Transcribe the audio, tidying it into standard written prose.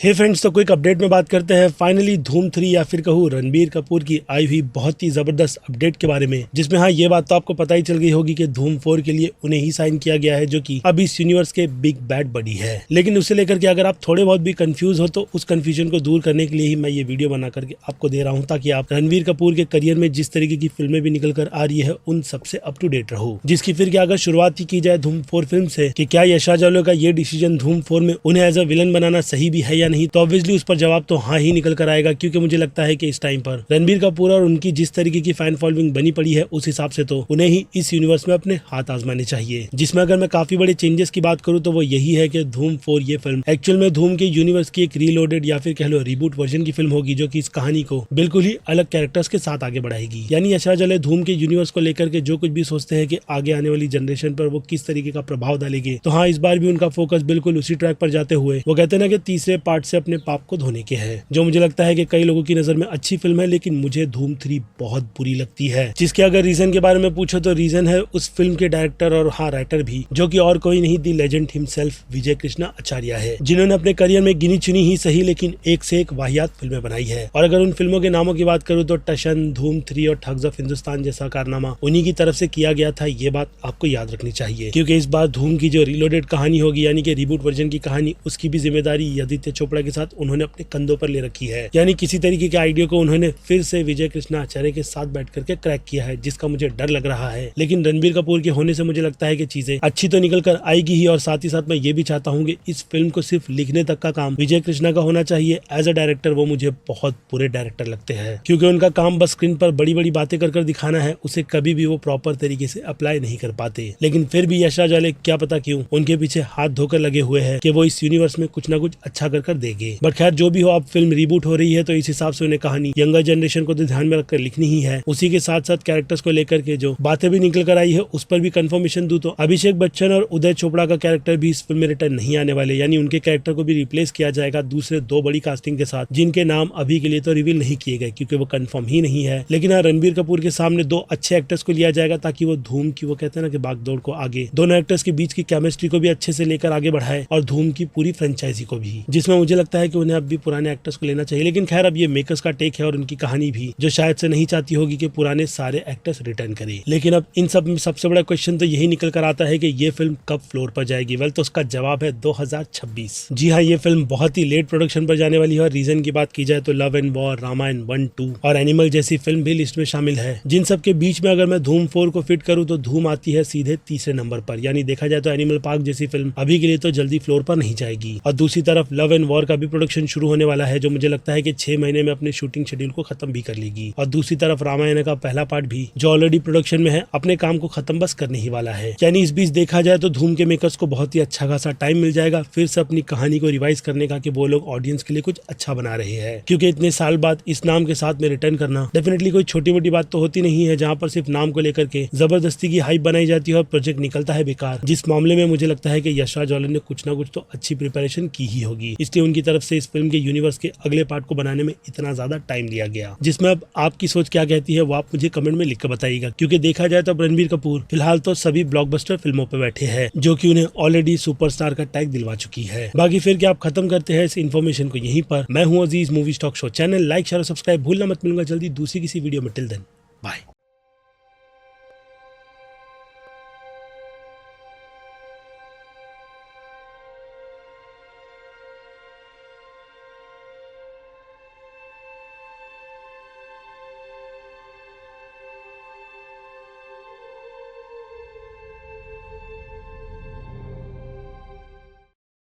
हे friends, तो quick update में बात करते हैं फाइनली धूम 3 या फिर कहूँ रणबीर कपूर की आई हुई बहुत ही जबरदस्त अपडेट के बारे में, जिसमें हाँ ये बात तो आपको पता ही चल गई होगी कि धूम 4 के लिए उन्हें ही साइन किया गया है, जो कि अब इस यूनिवर्स के बिग बैड बडी है। लेकिन उसे लेकर के अगर आप थोड़े बहुत भी कंफ्यूज हो तो उस कंफ्यूजन को दूर करने के लिए ही मैं ये वीडियो बना करके आपको दे रहा हूँ, ताकि आप रणबीर कपूर के करियर में जिस तरीके की फिल्में भी निकल कर आ रही है उन सबसे अप टू डेट रहो। जिसकी फिर क्या अगर शुरुआत ही की जाए धूम 4 फिल्म से कि क्या यश राज का ये डिसीजन धूम 4 में उन्हें एज अ विलन बनाना सही भी है या नहीं, तो ऑब्वियसली उस पर जवाब तो हाँ ही निकल कर आएगा। क्योंकि मुझे लगता है कि इस टाइम पर रणबीर कपूर और उनकी जिस तरीके की फैन फॉलोइंग बनी पड़ी है उस हिसाब से तो उन्हें ही इस यूनिवर्स में अपने हाथ आजमाने चाहिए। जिसमें अगर मैं काफी बड़े चेंजेस की बात करूं तो वो यही है कि धूम 4 ये फिल्म एक्चुअल में धूम के यूनिवर्स की एक रीलोडेड या फिर कह लो रिबूट वर्जन की फिल्म होगी, जो कि इस कहानी को बिल्कुल ही अलग कैरेक्टर्स के साथ आगे बढ़ाएगी। यानी यश राज धूम के यूनिवर्स को लेकर के जो कुछ भी सोचते हैं कि आगे आने वाली जनरेशन पर वो किस तरीके का प्रभाव डालेंगे, तो हाँ इस बार भी उनका फोकस बिल्कुल उसी ट्रैक पर जाते हुए वो कहते हैं ना कि तीसरे पार्ट से अपने पाप को धोने के है। जो मुझे लगता है कि कई लोगों की नजर में अच्छी फिल्म है, लेकिन मुझे धूम 3 बहुत बुरी लगती है। जिसके अगर रीजन के बारे में पूछो तो रीजन है उस फिल्म के डायरेक्टर और हाँ राइटर भी, जो कि और कोई नहीं दी लेजेंड हिमसेल्फ विजय कृष्णा आचार्य है, जिन्होंने अपने करियर में गिनी चुनी ही सही लेकिन एक से एक वाहियात फिल्में बनाई है। और अगर उन फिल्मों के नामों की बात करूँ तो टशन, धूम 3 और ठग्स ऑफ हिंदुस्तान जैसा कारनामा उन्हीं की तरफ से किया गया था। ये बात आपको याद रखनी चाहिए, क्योंकि इस बार धूम की जो रिलोडेड कहानी होगी यानी कि रिबूट वर्जन की कहानी, उसकी भी जिम्मेदारी आदित्य चोपड़ा के साथ उन्होंने अपने कंधों पर ले रखी है। यानी किसी तरीके के आइडिया को उन्होंने फिर से विजय कृष्णा आचार्य के साथ बैठ करके क्रैक किया है, जिसका मुझे डर लग रहा है। लेकिन रणबीर कपूर के होने से मुझे लगता है कि चीजें अच्छी तो निकल कर आएगी ही, और साथ ही साथ मैं ये भी चाहता हूँ कि इस फिल्म को सिर्फ लिखने तक का काम विजय कृष्णा का होना चाहिए। एज अ डायरेक्टर वो मुझे बहुत बुरे डायरेक्टर लगते हैं, क्योंकि उनका काम बस स्क्रीन पर बड़ी बड़ी बातें कर दिखाना है, उसे कभी भी वो प्रॉपर तरीके से अप्लाई नहीं कर पाते। लेकिन फिर भी यश राज वाले क्या पता क्यों उनके पीछे हाथ धोकर लगे हुए हैं कि वो इस यूनिवर्स में कुछ ना कुछ अच्छा कर देंगे। बट खैर जो भी हो, अब फिल्म रिबूट हो रही है तो इस हिसाब से उन्हें कहानी यंगर जनरेशन को तो ध्यान में रखकर लिखनी ही है। उसी के साथ साथ कैरेक्टर्स को लेकर के जो बातें भी निकल कर आई है उस पर भी कंफर्मेशन दूं तो अभिषेक बच्चन और उदय चोपड़ा का कैरेक्टर भी इस फिल्म में रिटर्न नहीं आने वाले, यानी उनके कैरेक्टर को भी रिप्लेस किया जाएगा दूसरे दो बड़ी कास्टिंग के साथ, जिनके नाम अभी के लिए तो रिवील नहीं किए गए क्योंकि वो कंफर्म ही नहीं है। लेकिन हाँ, रणबीर कपूर के सामने दो अच्छे एक्टर्स को लिया जाएगा ताकि वो धूम की वो कहते हैं ना कि बागदौड़ को आगे दोनों एक्टर्स के बीच की केमिस्ट्री को भी अच्छे से लेकर आगे बढ़ाए और धूम की पूरी फ्रेंचाइजी को भी, जिसमें मुझे लगता है कि उन्हें अब भी पुराने एक्टर्स को लेना चाहिए। लेकिन खैर अब ये मेकर्स का टेक है और उनकी कहानी भी, जो शायद से नहीं चाहती होगी कि पुराने सारे एक्टर्स रिटर्न करें। लेकिन अब इन सब में सबसे बड़ा क्वेश्चन तो यही निकल कर आता है कि ये फिल्म कब फ्लोर पर जाएगी। वेल, तो उसका जवाब है 2026। जी हाँ, ये फिल्म बहुत ही लेट प्रोडक्शन पर जाने वाली है। और रीजन की बात की जाए तो लव एंड वॉर, रामायण 1, 2 और एनिमल जैसी फिल्म भी लिस्ट में शामिल है। जिन सब के बीच में अगर मैं धूम 4 को फिट करूँ तो धूम आती है सीधे तीसरे नंबर पर। यानी देखा जाए तो एनिमल पार्क जैसी फिल्म अभी के लिए तो जल्दी फ्लोर पर नहीं जाएगी। और दूसरी तरफ लव एंड वॉर का भी प्रोडक्शन शुरू होने वाला है, जो मुझे लगता है कि 6 महीने में अपने शूटिंग शेड्यूल को खत्म भी कर लेगी। और दूसरी तरफ रामायण का पहला पार्ट भी, जो ऑलरेडी प्रोडक्शन में है, अपने काम को खत्म बस करने ही वाला है। यानी इस बीच देखा जाए तो धूम के मेकर्स को बहुत ही अच्छा खासा टाइम मिल जाएगा फिर से अपनी कहानी को रिवाइज करने का, कि वो लोग ऑडियंस के लिए कुछ अच्छा बना रहे हैं। क्योंकि इतने साल बाद इस नाम के साथ में रिटर्न करना डेफिनेटली कोई छोटी मोटी बात तो होती नहीं है, जहाँ पर सिर्फ नाम को लेकर के जबरदस्ती की हाइप बनाई जाती है और प्रोजेक्ट निकलता है बेकार। जिस मामले में मुझे लगता है कि यश राज ने कुछ ना कुछ तो अच्छी प्रिपरेशन की ही होगी, इसलिए उनकी तरफ से इस फिल्म के यूनिवर्स के अगले पार्ट को बनाने में इतना ज्यादा टाइम लिया गया। जिसमें अब आपकी सोच क्या कहती है वो आप मुझे कमेंट में लिख कर बताइएगा। क्योंकि देखा जाए तो रणबीर कपूर फिलहाल तो सभी ब्लॉकबस्टर फिल्मों पे बैठे हैं, जो कि उन्हें ऑलरेडी सुपरस्टार का टैग दिलवा चुकी है। बाकी फिर क्या आप खत्म करते हैं इस इन्फॉर्मेशन को यहीं पर। मैं हूँ Aziz, movie stock show channel like share और सब्सक्राइब भूलना मत। मिलूंगा जल्दी दूसरी किसी वीडियो में। Till then bye.